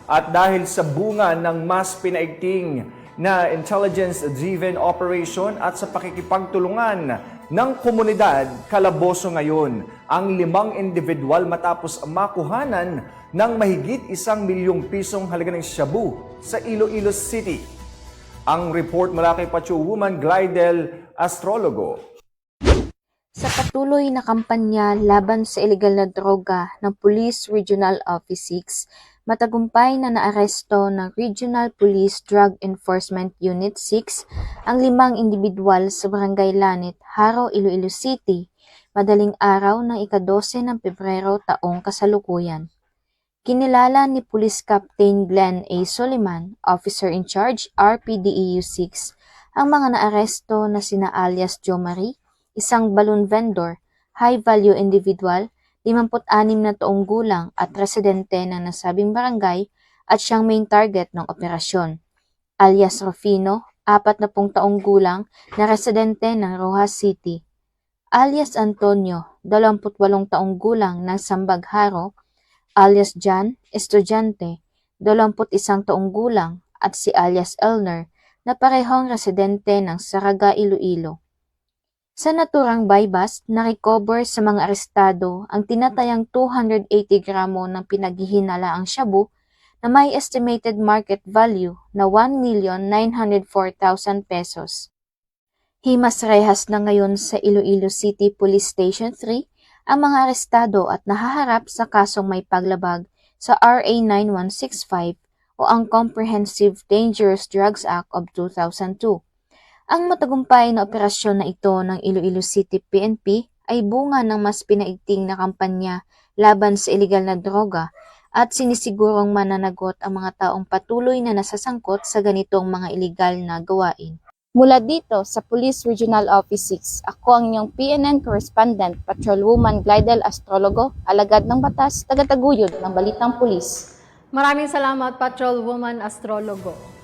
At dahil sa bunga ng mas pinaigting na intelligence-driven operation at sa pakikipagtulungan ng komunidad, kalaboso ngayon ang 5 individual matapos makuhanan ng mahigit 1 milyong pisong halaga ng shabu sa Iloilo City. Ang report mula kay Patrol Woman Glidel Astrologo. Sa patuloy na kampanya laban sa ilegal na droga ng Police Regional Office 6, matagumpay na naaresto ng Regional Police Drug Enforcement Unit 6 ang 5 individual sa Barangay Lanit, Haro, Iloilo City, madaling araw ng ika-12 ng Pebrero taong kasalukuyan. Kinilala ni Police Captain Glenn A. Soliman, Officer in Charge, RPDEU 6, ang mga naaresto na sina alias Jo Marie, isang balloon vendor, high-value individual, 56 na taong gulang at residente ng nasabing barangay at siyang main target ng operasyon. Alias Rufino, 40 taong gulang na residente ng Rojas City. Alias Antonio, 28 taong gulang ng Sambag Haro. Alias John, estudyante, 21 taong gulang at si alias Elner na parehong residente ng Saraga, Iloilo. Sa naturang buy-bust, na-recover sa mga arestado ang tinatayang 280 gramo ng pinaghihinalaang shabu na may estimated market value na 1,904,000 pesos. Himas rehas na ngayon sa Iloilo City Police Station 3 ang mga arestado at nahaharap sa kasong may paglabag sa RA 9165 o ang Comprehensive Dangerous Drugs Act of 2002. Ang matagumpay na operasyon na ito ng Iloilo City PNP ay bunga ng mas pinaigting na kampanya laban sa ilegal na droga at sinisigurong mananagot ang mga taong patuloy na nasasangkot sa ganitong mga ilegal na gawain. Mula dito sa Police Regional Office 6, ako ang inyong PNN Correspondent, Patrolwoman Glidel Astrologo, alagad ng batas, tagataguyod ng Balitang Pulis. Maraming salamat, Patrolwoman Astrologo.